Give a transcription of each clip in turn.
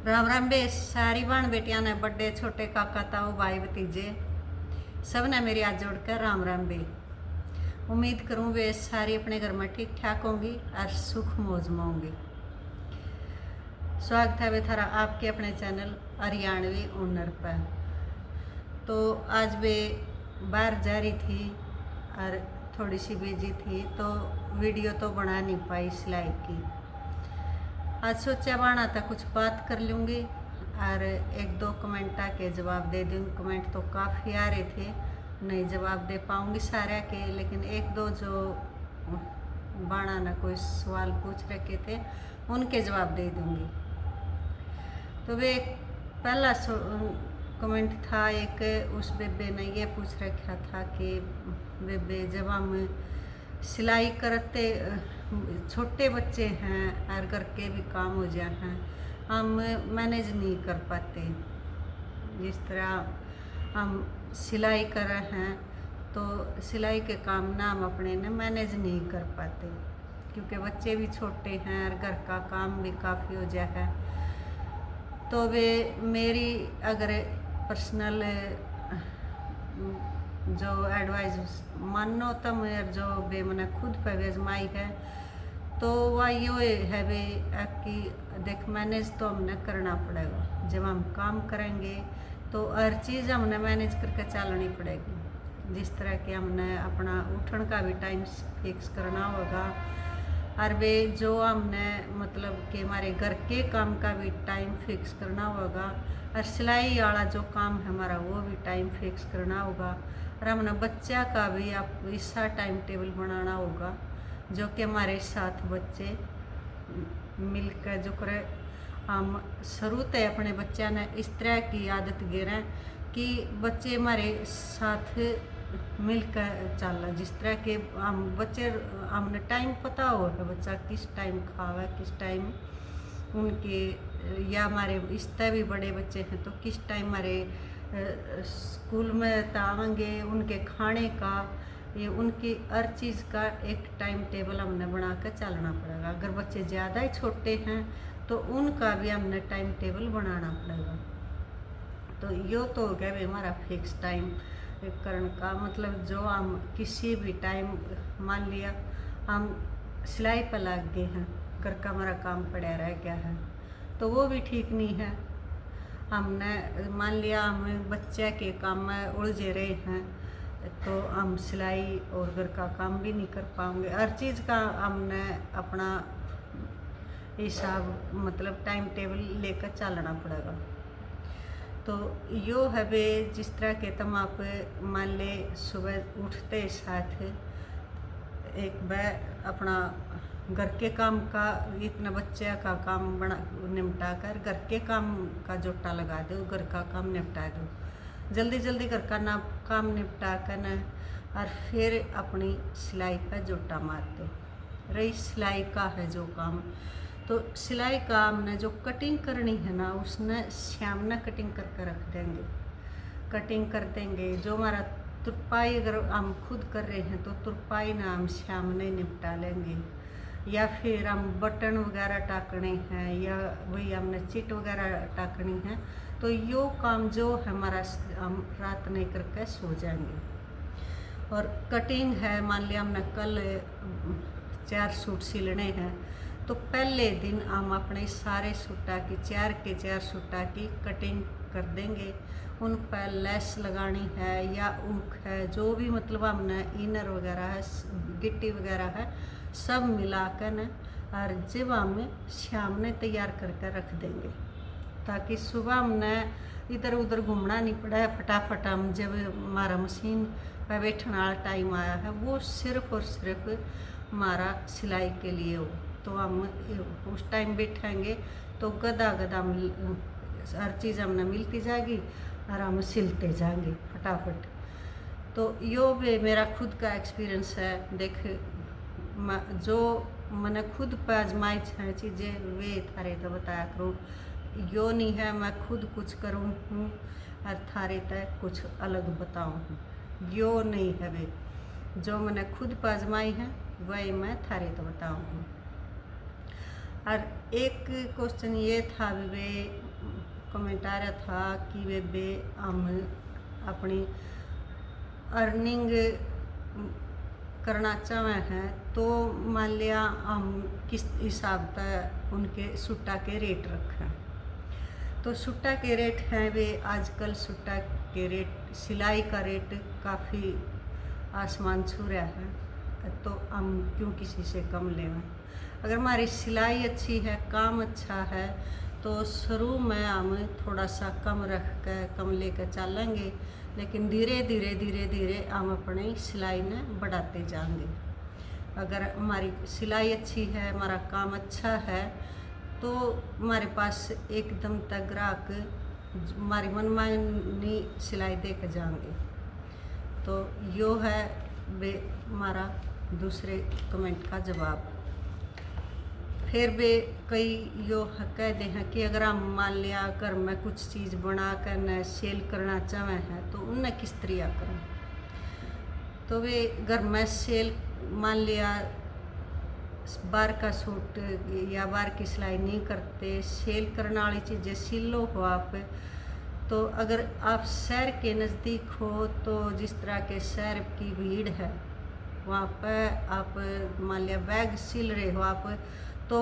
राम राम बे सारी बहन बेटियां ने बड़े छोटे काका ताऊ भाई भतीजे सब ने मेरी हाथ जोड़कर राम राम बे। उम्मीद करूँ वे सारी अपने घर में ठीक ठाक होंगी और सुख मौज में होंगी। स्वागत है वे थारा आपके अपने चैनल हरियाणवी ओनर पर। तो आज वे बाहर जा रही थी और थोड़ी सी बिजी थी तो वीडियो तो बना नहीं पाई सिलाई की। आज सोचा बाना था कुछ बात कर लूँगी और एक दो कमेंट के जवाब दे दूँगी। कमेंट तो काफ़ी आ रहे थे, नहीं जवाब दे पाऊँगी सारे के, लेकिन एक दो जो बाना ने कोई सवाल पूछ रखे थे उनके जवाब दे दूँगी। तो वे पहला कमेंट था एक, उस बेबे ने ये पूछ रखा था कि बेबे जब हम सिलाई करते छोटे बच्चे हैं और घर के भी काम हो जाए हैं, हम मैनेज नहीं कर पाते। जिस तरह हम सिलाई कर रहे हैं तो सिलाई के काम ना हम अपने ने मैनेज नहीं कर पाते, क्योंकि बच्चे भी छोटे हैं और घर का काम भी काफ़ी हो जाए है। तो वे मेरी अगर पर्सनल जो एडवाइस मानो तो मेरे जो बे मैंने खुद पे आजमाई है तो वह यो है वे कि देख मैनेज तो हमने करना पड़ेगा। जब हम काम करेंगे तो हर चीज़ हमने मैनेज करके चलनी पड़ेगी। जिस तरह कि हमने अपना उठने का भी टाइम फिक्स करना होगा और वे जो हमने मतलब कि हमारे घर के काम का भी टाइम फिक्स करना होगा और सिलाई वाला जो काम है हमारा वो भी टाइम फिक्स करना होगा और हमने बच्चा का भी आप ऐसा टाइम टेबल बनाना होगा जो कि हमारे साथ बच्चे मिलकर जो करे। हम शुरू से अपने बच्चा ने इस तरह की आदत गिरें कि बच्चे हमारे साथ मिलकर चल। जिस तरह के हम बच्चे हमने टाइम पता हो है बच्चा किस टाइम खावा किस टाइम उनके, या हमारे इस तरह भी बड़े बच्चे हैं तो किस टाइम हमारे स्कूल में आवेंगे उनके खाने का, ये उनकी हर चीज़ का एक टाइम टेबल हमने बना कर चलना पड़ेगा। अगर बच्चे ज़्यादा ही छोटे हैं तो उनका भी हमने टाइम टेबल बनाना पड़ेगा। तो यो तो हो गया हमारा फिक्स टाइम करने का मतलब। जो हम किसी भी टाइम मान लिया हम सिलाई पर लग गए हैं, घर का हमारा काम पड़ा रह गया है तो वो भी ठीक नहीं है। हमने मान लिया हम बच्चे के काम में उलझे रहे हैं तो हम सिलाई और घर का काम भी नहीं कर पाएंगे। हर चीज़ का हमने अपना हिसाब मतलब टाइम टेबल लेकर चलना पड़ेगा। तो यो है वे जिस तरह के तुम आप मान ले सुबह उठते साथ एक बार अपना घर के काम का इतना बच्चे का काम बना निपटा कर घर के काम का जोटा लगा दो, घर का काम निपटा दो, जल्दी जल्दी घर का ना काम निपटा कर न और फिर अपनी सिलाई पर जोटा मार दो। रही सिलाई का है जो काम, तो सिलाई का हमने जो कटिंग करनी है ना उसने शाम ने कटिंग करके रख देंगे, कटिंग कर देंगे। जो हमारा तुरपाई अगर हम खुद कर रहे हैं तो तुरपाई ना हम शाम ने निपटा लेंगे, या फिर हम बटन वगैरह टाकने हैं या वही हमने चिट वगैरह टाकनी है तो यो काम जो हमारा हम रात नहीं करके सो जाएंगे। और कटिंग है मान लिया हमने कल 4 सूट सिलने हैं तो पहले दिन हम अपने सारे सूटा की 4 के 4 सूटा की कटिंग कर देंगे। उन पर लेस लगानी है या ऊक है जो भी मतलब हमने इनर वगैरह है गिट्टी वगैरह है सब मिलाकर न और जब हम शाम ने तैयार करके रख देंगे ताकि सुबह हमने इधर उधर घूमना नहीं पड़ा है। फटाफट हम जब हमारा मशीन पर बैठने वाला टाइम आया है वो सिर्फ और सिर्फ हमारा सिलाई के लिए हो, तो हम उस टाइम बैठेंगे तो गदा गदा हर चीज़ हमने मिलती जाएगी और हम सिलते जाएंगे फटाफट। तो यो भी मेरा खुद का एक्सपीरियंस है। देख जो मैंने खुद पर आजमाई है चीज़ें वे थारे तो बताया करूँ। यो नहीं है मैं खुद कुछ करूँ हूँ और थारे तक कुछ अलग बताऊँ हूँ, यो नहीं है वे जो मैंने खुद पर आजमाई है वही मैं थारे तो बताऊँ हूँ। और एक क्वेश्चन ये था वे कमेंट आ रहा था कि वे बे हम अपनी अर्निंग करना चाहे हैं तो मान लिया हम किस हिसाब तक उनके सुट्टा के रेट रखें। तो सुट्टा के रेट हैं वे आजकल सुट्टा के रेट, सिलाई का रेट काफ़ी आसमान छू रहा है, तो हम क्यों किसी से कम लें। अगर हमारी सिलाई अच्छी है, काम अच्छा है, तो शुरू में हम थोड़ा सा कम रख कर कम लेकर चलेंगे, लेकिन धीरे धीरे धीरे धीरे हम अपनी सिलाई ने बढ़ाते जाएंगे। अगर हमारी सिलाई अच्छी है, हमारा काम अच्छा है, तो हमारे पास एकदम तक ग्राहक हमारी मनमानी सिलाई दे कर जाएंगे। तो यो है वे हमारा दूसरे कमेंट का जवाब। फिर वे कई यो कहते हैं कि अगर हम मान लिया घर में कुछ चीज़ बना कर न सेल करना चाहे हैं तो उन्हें किस तरह करें। तो वे घर में सेल मान लिया बार का सूट या बार की सिलाई नहीं करते, सेल करने वाली चीज़ें सिल लो हो आप। तो अगर आप शहर के नज़दीक हो तो जिस तरह के शहर की भीड़ है वहाँ पर आप मान लिया बैग सिल रहे हो आप, तो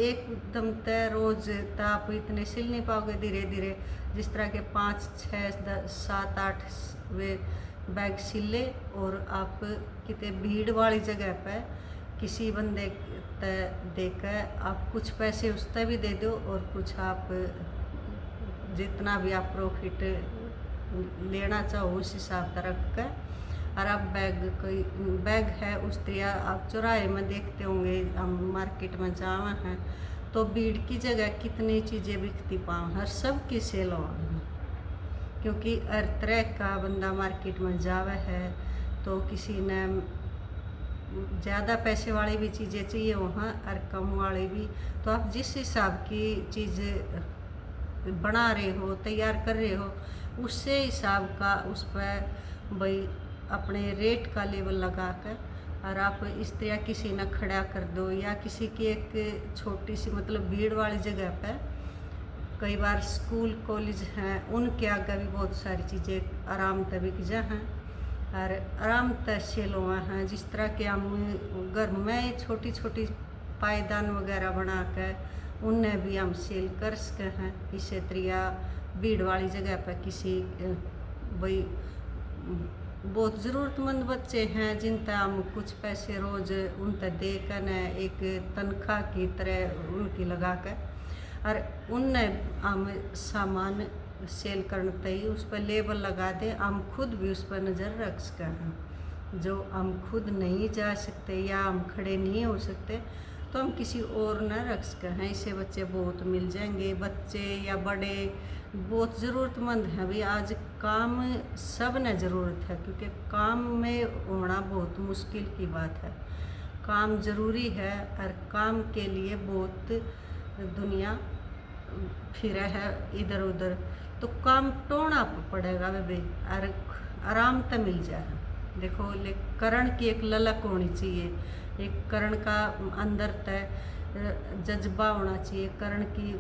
एकदम तय रोज़ तो आप इतने सिल नहीं पाओगे। धीरे धीरे जिस तरह के 5, 6, 10, 7, 8 वे बैग सिले और आप कितने भीड़ वाली जगह पर किसी बंदे देकर आप कुछ पैसे उस तक भी दे दो और कुछ आप जितना भी आप प्रॉफिट लेना चाहो उस हिसाब का रख कर, और आप कोई बैग है उस तरह आप चौराहे में देखते होंगे, हम मार्केट में जावे हैं तो भीड़ की जगह कितनी चीज़ें बिकती पाओ, हर सब की सेल हो, क्योंकि हर तरह का बंदा मार्केट में जावे है। तो किसी ने ज़्यादा पैसे वाली भी चीज़ें चाहिए वहाँ और कम वाली भी, तो आप जिस हिसाब की चीज़ बना रहे हो, तैयार कर रहे हो, उससे हिसाब का उस पर भाई अपने रेट का लेवल लगा कर और आप इस तरह किसी न खड़ा कर दो, या किसी की एक छोटी सी मतलब भीड़ वाली जगह पर कई बार स्कूल कॉलेज हैं उनके आगे भी बहुत सारी चीज़ें आराम से बिक जा हैं और आराम से सेल हुआ हैं। जिस तरह के हम घर में छोटी छोटी पायदान वगैरह बना कर उन्हें भी हम सेल कर सके हैं। इसी तरह भीड़ वाली जगह पर किसी भाई बहुत ज़रूरतमंद बच्चे हैं जिन तक हम कुछ पैसे रोज़ उन तक दे कर न एक तनख्वाह की तरह उनकी लगा कर और उन्हें हम सामान सेल करते ही उस पर लेबल लगा दे, हम खुद भी उस पर नज़र रख सकते हैं। जो हम खुद नहीं जा सकते या हम खड़े नहीं हो सकते तो हम किसी और न रख सकते हैं। इससे बच्चे बहुत मिल जाएंगे, बच्चे या बड़े बहुत ज़रूरतमंद हैं। भाई आज काम सब ने ज़रूरत है, क्योंकि काम में होना बहुत मुश्किल की बात है। काम ज़रूरी है और काम के लिए बहुत दुनिया फिर है इधर उधर, तो काम टोना पड़ेगा वे और आराम तो मिल जाए। देखो करण की एक ललक होनी चाहिए, एक करण का अंदर तय जज्बा होना चाहिए, करण की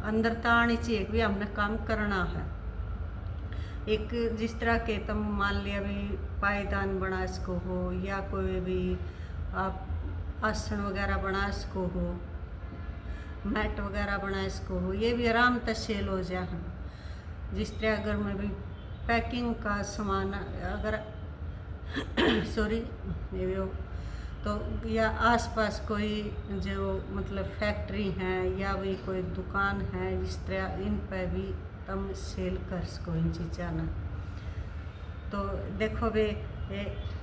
अंदर तो आनी चाहिए कि हमने काम करना है। एक जिस तरह के तुम मान लिया भी पायदान बना सको हो या कोई भी आप आसन वगैरह बना सको हो, मैट वगैरह बना सको हो, ये भी आराम से सेल हो जाए। जिस तरह अगर मैं भी पैकिंग का सामान अगर सॉरी तो या आसपास कोई जो मतलब फैक्ट्री है या भी कोई दुकान है, जिस तरह इन पर भी तुम सेल कर सको इन चीज़ों ना। तो देखो वे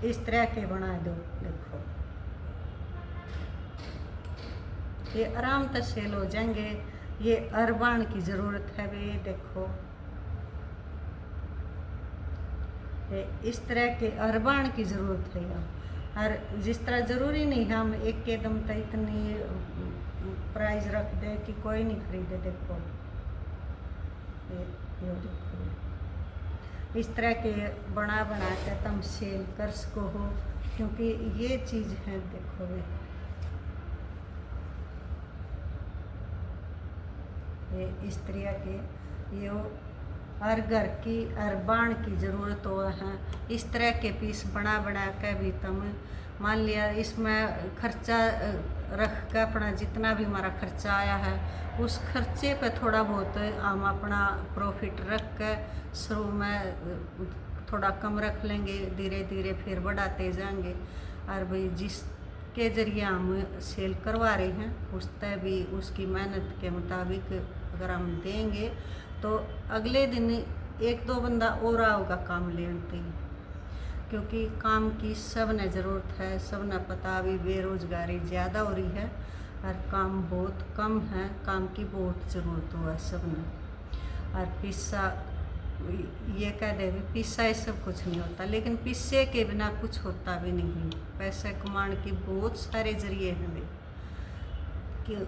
इस तरह के बना दो, देखो ये आराम से सेल हो जाएंगे। ये अरबान की ज़रूरत है वे, देखो इस तरह के अरबान की ज़रूरत है यहाँ। और जिस तरह ज़रूरी नहीं है हम एक के दम तक इतनी प्राइस रख दे कि कोई नहीं खरीदे। देखो ये देखो इस तरह के बना के तुम सेल कर सको हो, क्योंकि ये चीज़ है। देखो इस तरह के यो हर घर की हर बाण की ज़रूरत हो है। इस तरह के पीस बना बना के भी तुम मान लिया इसमें खर्चा रख के अपना जितना भी हमारा खर्चा आया है उस खर्चे पे थोड़ा बहुत हम अपना प्रॉफिट रख के शुरू में थोड़ा कम रख लेंगे, धीरे धीरे फिर बढ़ाते जाएंगे। और भाई जिसके ज़रिए हम सेल करवा रहे हैं उस तय भी उसकी मेहनत के मुताबिक अगर हम देंगे तो अगले दिन एक दो बंदा और आओगा काम लेने ही, क्योंकि काम की सब ने ज़रूरत है। सब ने पता अभी बेरोज़गारी ज़्यादा हो रही है और काम बहुत कम है, काम की बहुत ज़रूरत हुआ सब ने। और पिस्सा ये कह दे पिस्सा ये सब कुछ नहीं होता, लेकिन पिस्से के बिना कुछ होता भी नहीं। पैसे कमाने की बहुत सारे ज़रिए हैं वे, कि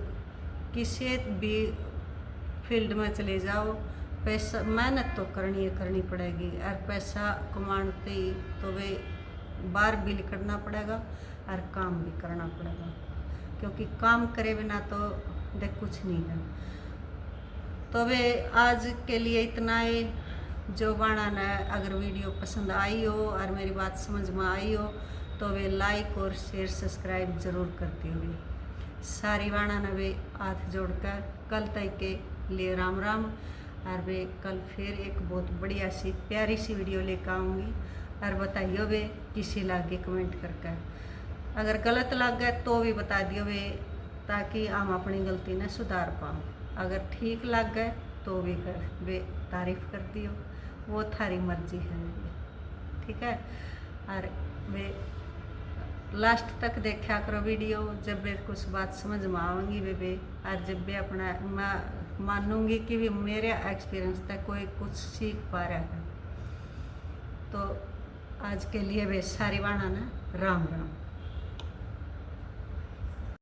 किसी भी फील्ड में चले जाओ पैसा मेहनत तो करनी पड़ेगी। और पैसा कमाते ही तो वे बाहर भी निकलना पड़ेगा और काम भी करना पड़ेगा, क्योंकि काम करे बिना तो देख कुछ नहीं है। तो वे आज के लिए इतना ही। जो बाणा ने अगर वीडियो पसंद आई हो और मेरी बात समझ में आई हो तो वे लाइक और शेयर सब्सक्राइब ज़रूर करती होगी। सारी बाणा ने वे हाथ जोड़कर कल तक के लिए राम राम। और वे कल फिर एक बहुत बढ़िया सी प्यारी सी वीडियो लेकर आऊँगी। और बताइयो वे किसी लागे कमेंट करके, अगर गलत लग गए तो भी बता दियो वे, ताकि हम अपनी गलती ने सुधार पाऊँ। अगर ठीक लग गए तो भी कर वे तारीफ़ कर दियो, वो थारी मर्जी है, ठीक है। और वे लास्ट तक देखा करो वीडियो, जब वे कुछ बात समझ में आऊँगी वे और जब वे अपना मैं मानूंगी कि भी मेरे एक्सपीरियंस तक कोई कुछ सीख पा रहा है। तो आज के लिए वे सारी बाणा ना राम राम।